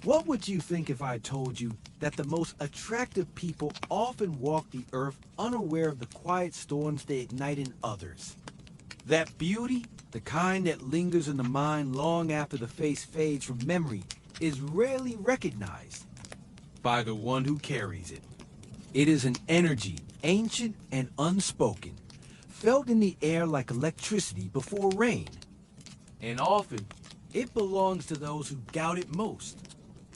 What would you think if I told you that the most attractive people often walk the earth unaware of the quiet storms they ignite in others? That beauty, the kind that lingers in the mind long after the face fades from memory, is rarely recognized by the one who carries it. It is an energy, ancient and unspoken, felt in the air like electricity before rain. And often, it belongs to those who doubt it most.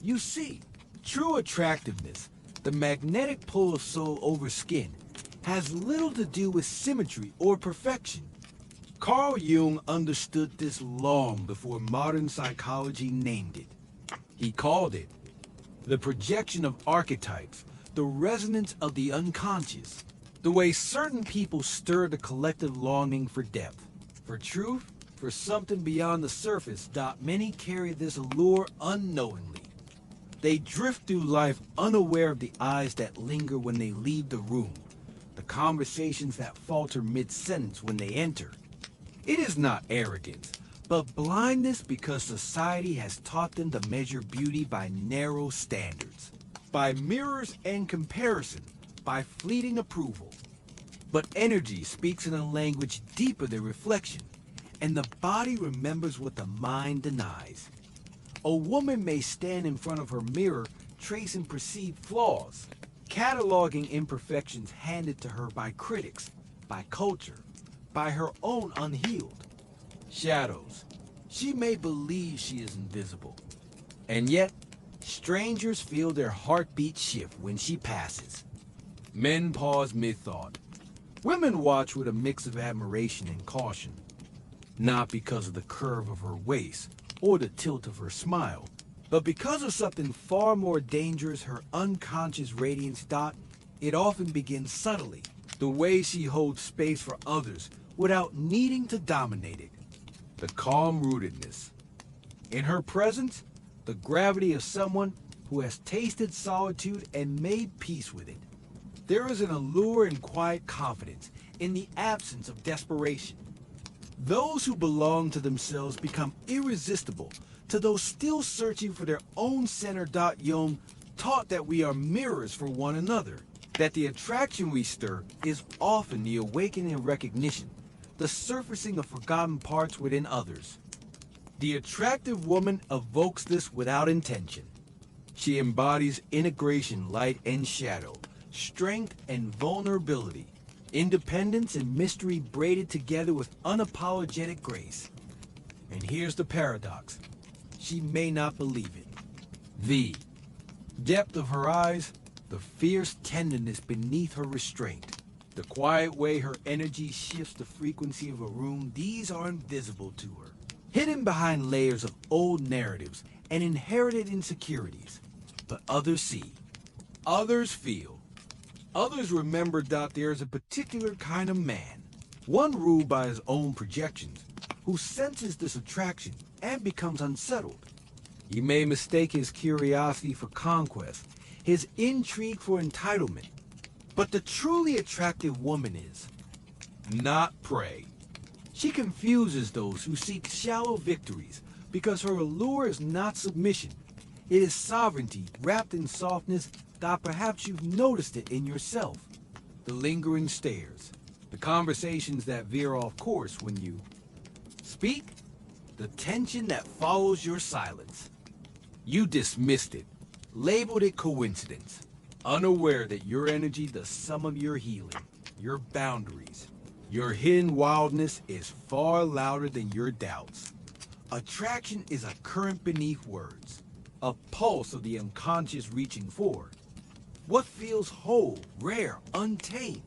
You see, true attractiveness, the magnetic pull of soul over skin, has little to do with symmetry or perfection. Carl Jung understood this long before modern psychology named it. He called it the projection of archetypes, the resonance of the unconscious, the way certain people stir the collective longing for depth, for truth, for something beyond the surface. Many carry this allure unknowingly. They drift through life unaware of the eyes that linger when they leave the room, the conversations that falter mid-sentence when they enter. It is not arrogance, but blindness because society has taught them to measure beauty by narrow standards, by mirrors and comparison, by fleeting approval. But energy speaks in a language deeper than reflection, and the body remembers what the mind denies. A woman may stand in front of her mirror tracing perceived flaws, cataloging imperfections handed to her by critics, by culture, by her own unhealed shadows. She may believe she is invisible, and yet strangers feel their heartbeat shift when she passes. Men pause mid-thought. Women watch with a mix of admiration and caution, not because of the curve of her waist or the tilt of her smile, but because of something far more dangerous, her unconscious radiance. It often begins subtly, the way she holds space for others without needing to dominate it. The calm rootedness. In her presence, the gravity of someone who has tasted solitude and made peace with it. There is an allure in quiet confidence, in the absence of desperation. Those who belong to themselves become irresistible to those still searching for their own center. Jung taught that we are mirrors for one another, that the attraction we stir is often the awakening of recognition, the surfacing of forgotten parts within others. The attractive woman evokes this without intention. She embodies integration, light and shadow, strength and vulnerability, independence and mystery braided together with unapologetic grace. And here's the paradox. She may not believe it. The depth of her eyes, the fierce tenderness beneath her restraint, the quiet way her energy shifts the frequency of a room, these are invisible to her, hidden behind layers of old narratives and inherited insecurities. But others see, others feel, others remember. There is a particular kind of man, one ruled by his own projections, who senses this attraction and becomes unsettled. You may mistake his curiosity for conquest, his intrigue for entitlement. But the truly attractive woman is not prey. She confuses those who seek shallow victories because her allure is not submission. It is sovereignty wrapped in softness. Perhaps you've noticed it in yourself. The lingering stares, the conversations that veer off course when you speak, the tension that follows your silence. You dismissed it, labeled it coincidence, unaware that your energy, the sum of your healing, your boundaries, your hidden wildness is far louder than your doubts. Attraction is a current beneath words, a pulse of the unconscious reaching for what feels whole, rare, untamed.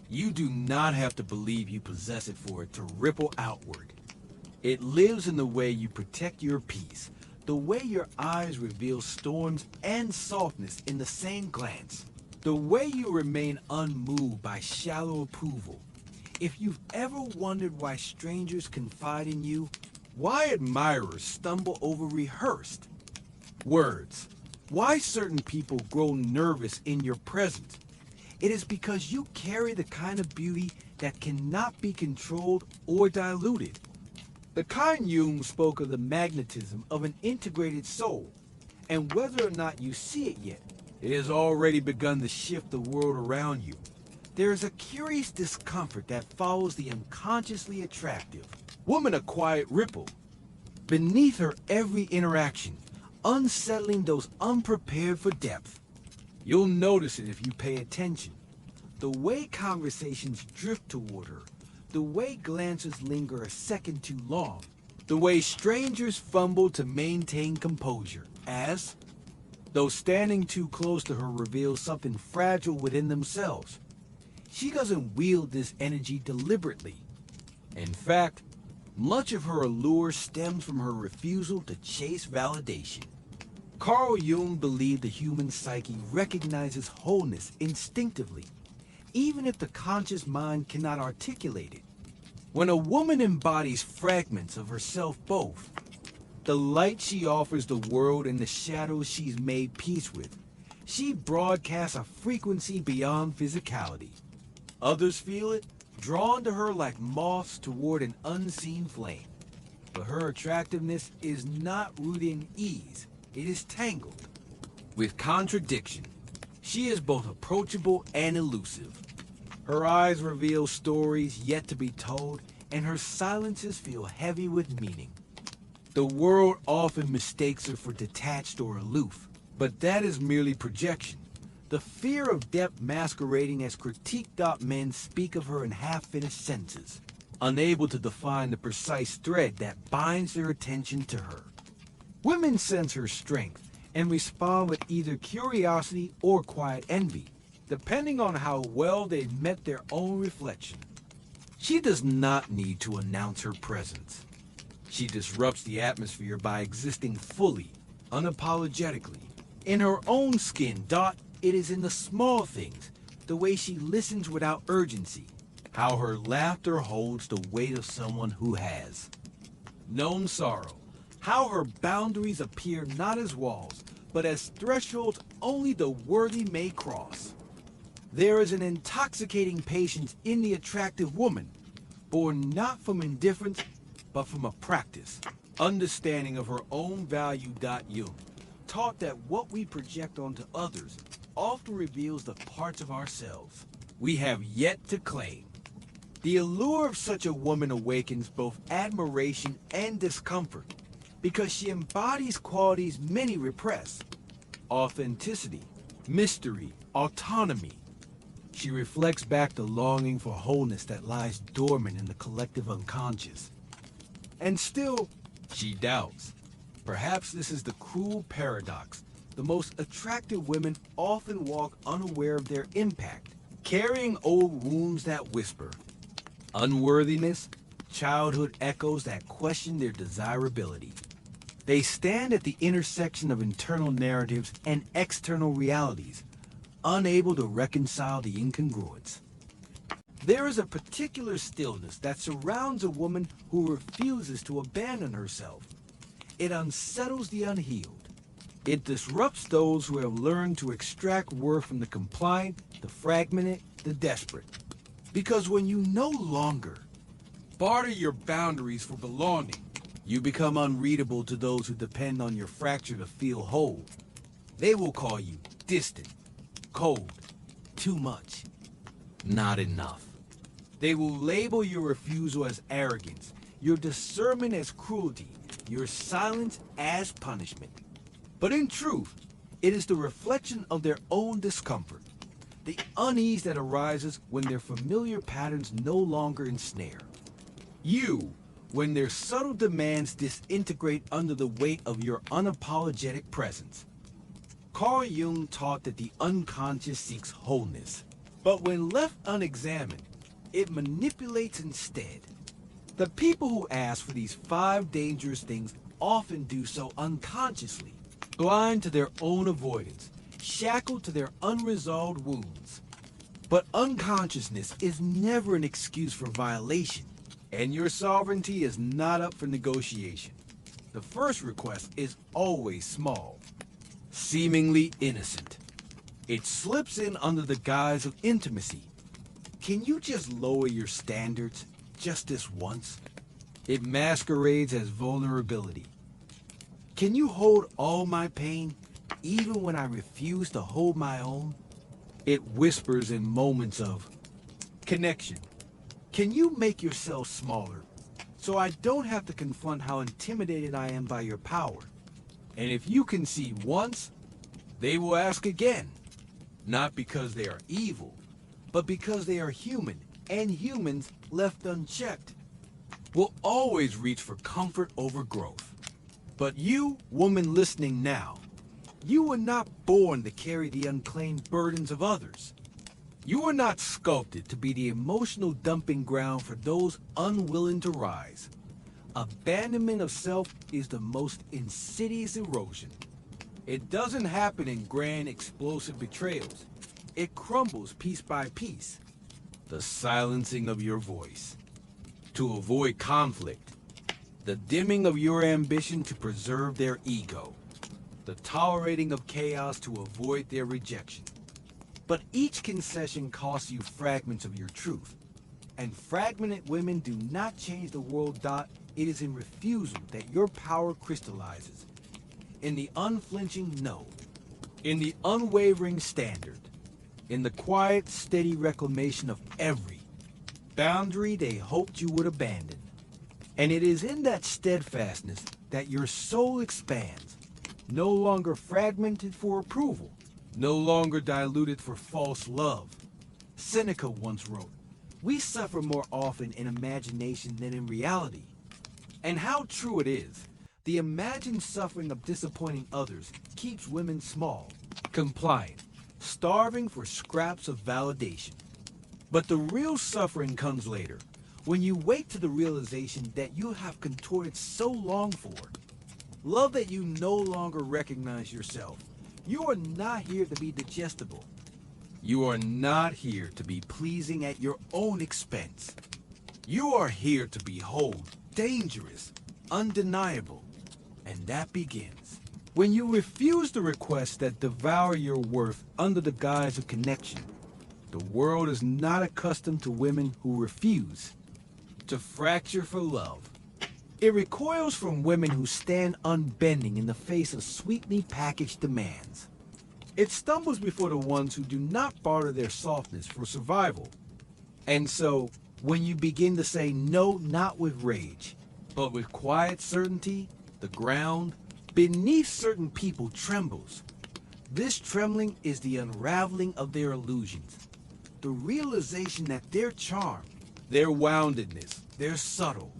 You do not have to believe you possess it for it to ripple outward. It lives in the way you protect your peace, the way your eyes reveal storms and softness in the same glance, the way you remain unmoved by shallow approval. If you've ever wondered why strangers confide in you, why admirers stumble over rehearsed words, why certain people grow nervous in your presence, it is because you carry the kind of beauty that cannot be controlled or diluted. The kind Jung spoke of the magnetism of an integrated soul, And whether or not you see it yet, it has already begun to shift the world around you. There is a curious discomfort that follows the unconsciously attractive. Woman a quiet ripple. Beneath her every interaction, unsettling those unprepared for depth. You'll notice it if you pay attention. The way conversations drift toward her, the way glances linger a second too long, the way strangers fumble to maintain composure, as though standing too close to her reveals something fragile within themselves. She doesn't wield this energy deliberately. In fact, much of her allure stems from her refusal to chase validation. Carl Jung believed the human psyche recognizes wholeness instinctively, even if the conscious mind cannot articulate it. When a woman embodies fragments of herself both, the light she offers the world and the shadows she's made peace with, she broadcasts a frequency beyond physicality. Others feel it, drawn to her like moths toward an unseen flame. But her attractiveness is not rooted in ease, it is tangled with contradiction. She is both approachable and elusive. Her eyes reveal stories yet to be told, and her silences feel heavy with meaning. The world often mistakes her for detached or aloof, but that is merely projection. The fear of depth masquerading as critique. Men speak of her in half-finished sentences, unable to define the precise thread that binds their attention to her. Women sense her strength and respond with either curiosity or quiet envy, depending on how well they've met their own reflection. She does not need to announce her presence. She disrupts the atmosphere by existing fully, unapologetically, in her own skin. It is in the small things, the way she listens without urgency, how her laughter holds the weight of someone who has known sorrow, how her boundaries appear not as walls, but as thresholds only the worthy may cross. There is an intoxicating patience in the attractive woman, born not from indifference, but from a practice, understanding of her own value. Jung taught that what we project onto others often reveals the parts of ourselves we have yet to claim. The allure of such a woman awakens both admiration and discomfort because she embodies qualities many repress: authenticity, mystery, autonomy. She reflects back the longing for wholeness that lies dormant in the collective unconscious. And still, she doubts. Perhaps this is the cruel paradox. The most attractive women often walk unaware of their impact, carrying old wounds that whisper. Unworthiness, childhood echoes that question their desirability. They stand at the intersection of internal narratives and external realities, unable to reconcile the incongruence. There is a particular stillness that surrounds a woman who refuses to abandon herself. It unsettles the unhealed. It disrupts those who have learned to extract worth from the compliant, the fragmented, the desperate. Because when you no longer barter your boundaries for belonging, you become unreadable to those who depend on your fracture to feel whole. They will call you distant, cold, too much, not enough. They will label your refusal as arrogance, your discernment as cruelty, your silence as punishment. But in truth, it is the reflection of their own discomfort, the unease that arises when their familiar patterns no longer ensnare you, when their subtle demands disintegrate under the weight of your unapologetic presence. Carl Jung taught that the unconscious seeks wholeness, but when left unexamined, it manipulates instead. The people who ask for these 5 dangerous things often do so unconsciously, blind to their own avoidance, shackled to their unresolved wounds. But unconsciousness is never an excuse for violation, and your sovereignty is not up for negotiation. The first request is always small, seemingly innocent. It slips in under the guise of intimacy. Can you just lower your standards just this once? It masquerades as vulnerability. Can you hold all my pain even when I refuse to hold my own? It whispers in moments of connection. Can you make yourself smaller so I don't have to confront how intimidated I am by your power? And if you concede once, they will ask again. Not because they are evil, but because they are human, and humans left unchecked will always reach for comfort over growth. But you, woman listening now, you were not born to carry the unclaimed burdens of others. You were not sculpted to be the emotional dumping ground for those unwilling to rise. Abandonment of self is the most insidious erosion. It doesn't happen in grand explosive betrayals. It crumbles piece by piece. The silencing of your voice to avoid conflict, the dimming of your ambition to preserve their ego, the tolerating of chaos to avoid their rejection. But each concession costs you fragments of your truth. And fragmented women do not change the world. It is in refusal that your power crystallizes. In the unflinching no. In the unwavering standard. In the quiet, steady reclamation of every boundary they hoped you would abandon. And it is in that steadfastness that your soul expands, no longer fragmented for approval, no longer diluted for false love. Seneca once wrote, "We suffer more often in imagination than in reality." And how true it is. The imagined suffering of disappointing others keeps women small, compliant, starving for scraps of validation. But the real suffering comes later, when you wake to the realization that you have contorted so long for. Love that you no longer recognize yourself. You are not here to be digestible. You are not here to be pleasing at your own expense. You are here to be whole, dangerous, undeniable. And that begins when you refuse the requests that devour your worth under the guise of connection. The world is not accustomed to women who refuse to fracture for love. It recoils from women who stand unbending in the face of sweetly packaged demands. It stumbles before the ones who do not barter their softness for survival. And so, when you begin to say no, not with rage, but with quiet certainty, the ground beneath certain people trembles. This trembling is the unraveling of their illusions. The realization that their charm, their woundedness, their subtle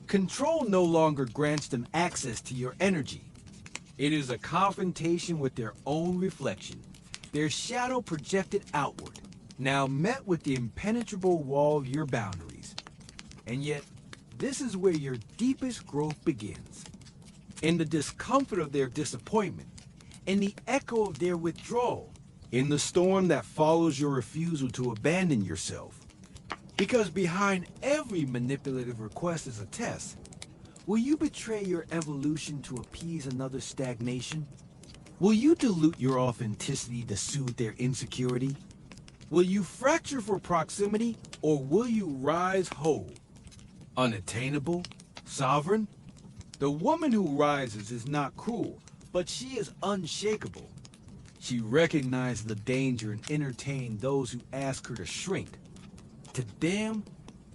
control no longer grants them access to your energy. It is a confrontation with their own reflection, their shadow projected outward, now met with the impenetrable wall of your boundaries. And yet, this is where your deepest growth begins. In the discomfort of their disappointment, in the echo of their withdrawal, in the storm that follows your refusal to abandon yourself. Because behind every manipulative request is a test. Will you betray your evolution to appease another's stagnation? Will you dilute your authenticity to soothe their insecurity? Will you fracture for proximity, or will you rise whole? Unattainable? Sovereign? The woman who rises is not cruel, but she is unshakable. She recognizes the danger and entertains those who ask her to shrink, to damn,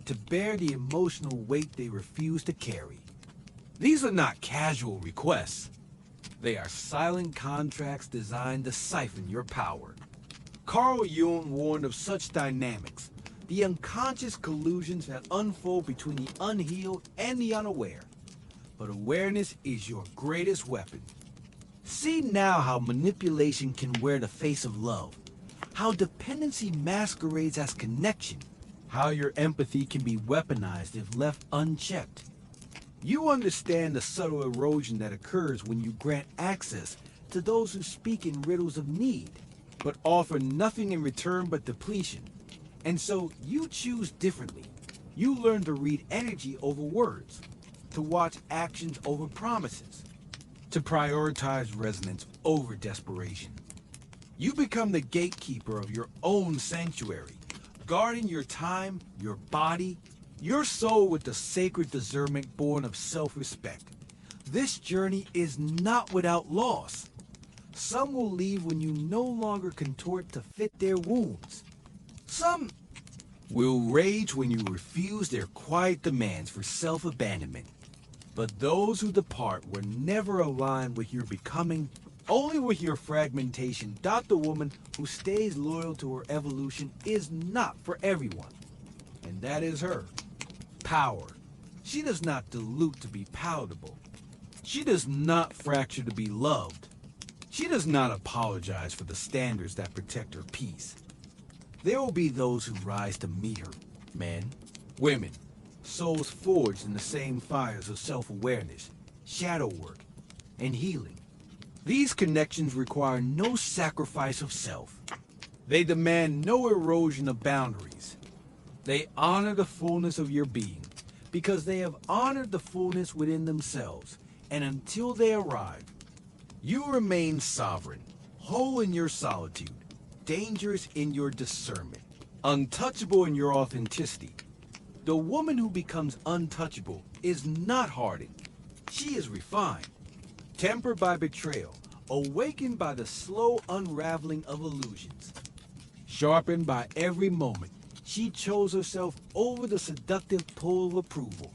to bear the emotional weight they refuse to carry. These are not casual requests. They are silent contracts designed to siphon your power. Carl Jung warned of such dynamics, the unconscious collusions that unfold between the unhealed and the unaware. But awareness is your greatest weapon. See now how manipulation can wear the face of love, how dependency masquerades as connection, how your empathy can be weaponized if left unchecked. You understand the subtle erosion that occurs when you grant access to those who speak in riddles of need, but offer nothing in return but depletion. And so you choose differently. You learn to read energy over words, to watch actions over promises, to prioritize resonance over desperation. You become the gatekeeper of your own sanctuary, guarding your time, your body, your soul with the sacred discernment born of self-respect. This journey is not without loss. Some will leave when you no longer contort to fit their wounds. Some will rage when you refuse their quiet demands for self-abandonment. But those who depart were never aligned with your becoming, only with your fragmentation. The woman who stays loyal to her evolution is not for everyone. And that is her power. She does not dilute to be palatable. She does not fracture to be loved. She does not apologize for the standards that protect her peace. There will be those who rise to meet her, men, women, souls forged in the same fires of self-awareness, shadow work, and healing. These connections require no sacrifice of self. They demand no erosion of boundaries. They honor the fullness of your being, because they have honored the fullness within themselves, and until they arrive, you remain sovereign, whole in your solitude, dangerous in your discernment, untouchable in your authenticity. The woman who becomes untouchable is not hardened. She is refined, tempered by betrayal, awakened by the slow unraveling of illusions. Sharpened by every moment, she chose herself over the seductive pull of approval.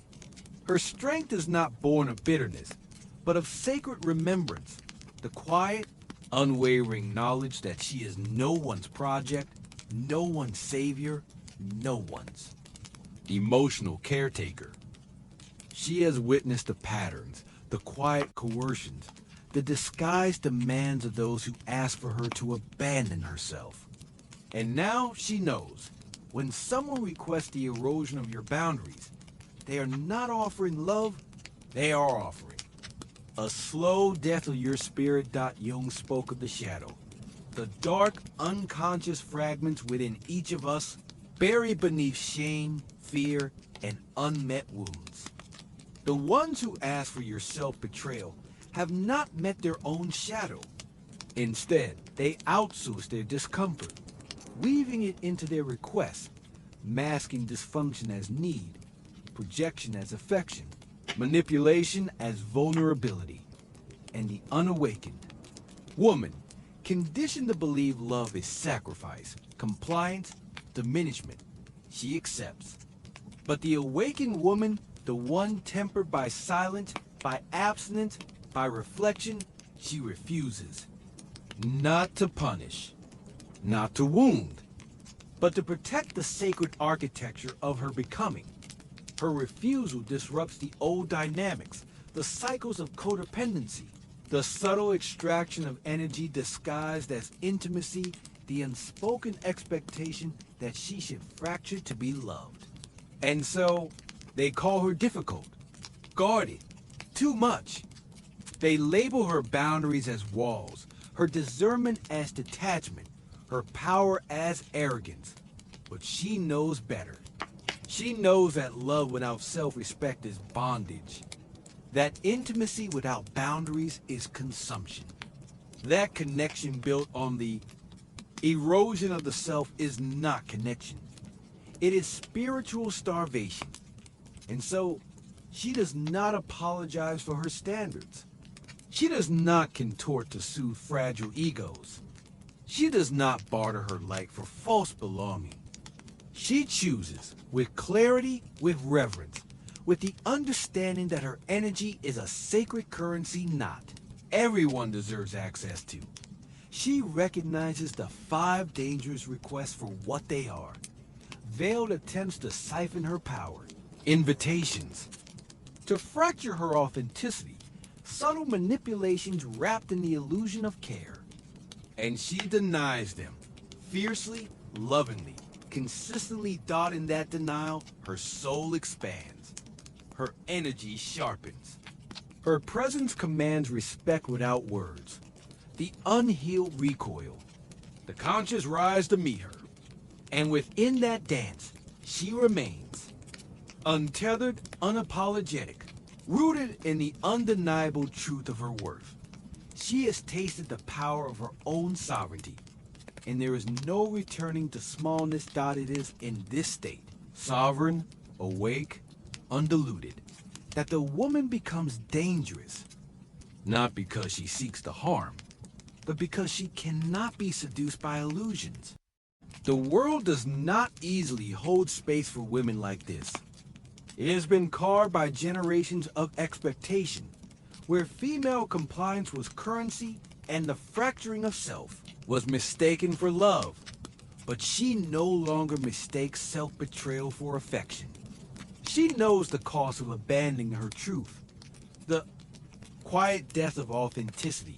Her strength is not born of bitterness, but of sacred remembrance, the quiet, unwavering knowledge that she is no one's project, no one's savior, no one's emotional caretaker. She has witnessed the patterns, the quiet coercions, the disguised demands of those who ask for her to abandon herself. And now she knows, when someone requests the erosion of your boundaries, they are not offering love, they are offering a slow death of your spirit. Jung spoke of the shadow, the dark, unconscious fragments within each of us, buried beneath shame, fear, and unmet wounds. The ones who ask for your self-betrayal have not met their own shadow. Instead, they outsource their discomfort, weaving it into their requests, masking dysfunction as need, projection as affection, manipulation as vulnerability. And the unawakened woman, conditioned to believe love is sacrifice, compliance, diminishment, she accepts. But the awakened woman, the one tempered by silence, by abstinence, by reflection, she refuses. Not to punish, not to wound, but to protect the sacred architecture of her becoming. Her refusal disrupts the old dynamics, the cycles of codependency, the subtle extraction of energy disguised as intimacy, the unspoken expectation that she should fracture to be loved. And so, they call her difficult, guarded, too much. They label her boundaries as walls, her discernment as detachment, her power as arrogance. But she knows better. She knows that love without self-respect is bondage. That intimacy without boundaries is consumption. That connection built on the erosion of the self is not connection. It is spiritual starvation. And so, she does not apologize for her standards. She does not contort to soothe fragile egos. She does not barter her light for false belonging. She chooses, with clarity, with reverence, with the understanding that her energy is a sacred currency not everyone deserves access to. She recognizes the 5 dangerous requests for what they are. Veiled attempts to siphon her power. Invitations to fracture her authenticity. Subtle manipulations wrapped in the illusion of care. And she denies them, fiercely, lovingly, consistently. In that denial, her soul expands. Her energy sharpens. Her presence commands respect without words. The unhealed recoil. The conscious rise to meet her. And within that dance, she remains. Untethered, unapologetic, rooted in the undeniable truth of her worth. She has tasted the power of her own sovereignty. And there is no returning to smallness. It is in this state, sovereign, awake, undiluted, that the woman becomes dangerous. Not because she seeks to harm, but because she cannot be seduced by illusions. The world does not easily hold space for women like this. It has been carved by generations of expectation, where female compliance was currency and the fracturing of self was mistaken for love. But she no longer mistakes self-betrayal for affection. She knows the cost of abandoning her truth, the quiet death of authenticity,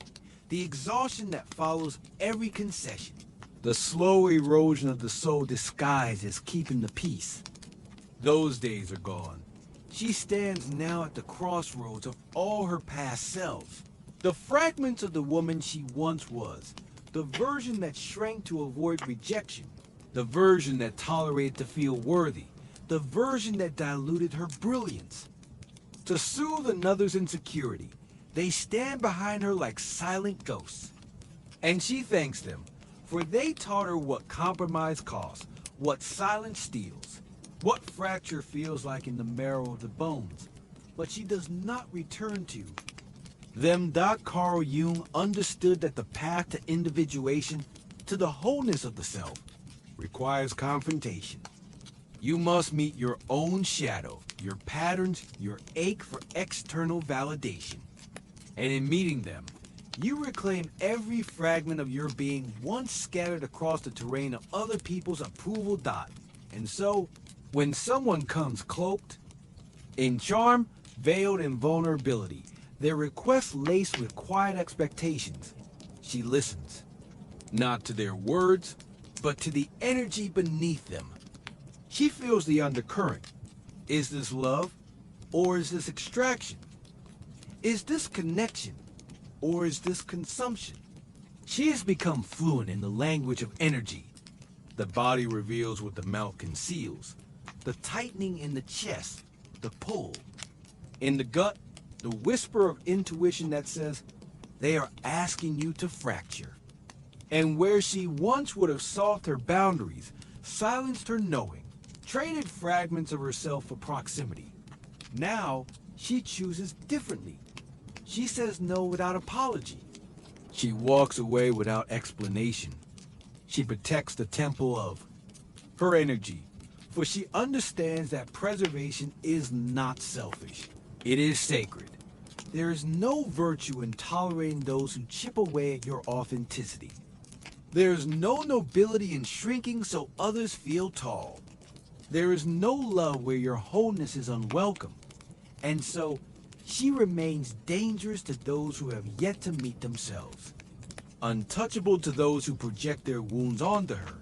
the exhaustion that follows every concession, the slow erosion of the soul disguised as keeping the peace. Those days are gone. She stands now at the crossroads of all her past selves. The fragments of the woman she once was, the version that shrank to avoid rejection, the version that tolerated to feel worthy, the version that diluted her brilliance. To soothe another's insecurity, they stand behind her like silent ghosts. And she thanks them, for they taught her what compromise costs, what silence steals, what fracture feels like in the marrow of the bones. But she does not return to them. Carl Jung understood that the path to individuation, to the wholeness of the self, requires confrontation. You must meet your own shadow, your patterns, your ache for external validation. And in meeting them, you reclaim every fragment of your being once scattered across the terrain of other people's approval. And so, when someone comes cloaked in charm, veiled in vulnerability, their requests laced with quiet expectations, she listens, not to their words, but to the energy beneath them. She feels the undercurrent. Is this love, or is this extraction? Is this connection, or is this consumption? She has become fluent in the language of energy. The body reveals what the mouth conceals. The tightening in the chest, the pull. In the gut, the whisper of intuition that says, they are asking you to fracture. And where she once would have sought her boundaries, silenced her knowing, traded fragments of herself for proximity, now she chooses differently. She says no without apology. She walks away without explanation. She protects the temple of her energy, for she understands that preservation is not selfish. It is sacred. There is no virtue in tolerating those who chip away at your authenticity. There is no nobility in shrinking so others feel tall. There is no love where your wholeness is unwelcome. And so, she remains dangerous to those who have yet to meet themselves. Untouchable to those who project their wounds onto her.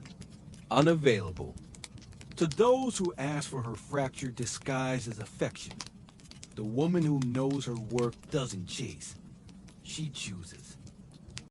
Unavailable to those who ask for her fracture disguised as affection. The woman who knows her worth doesn't chase. She chooses.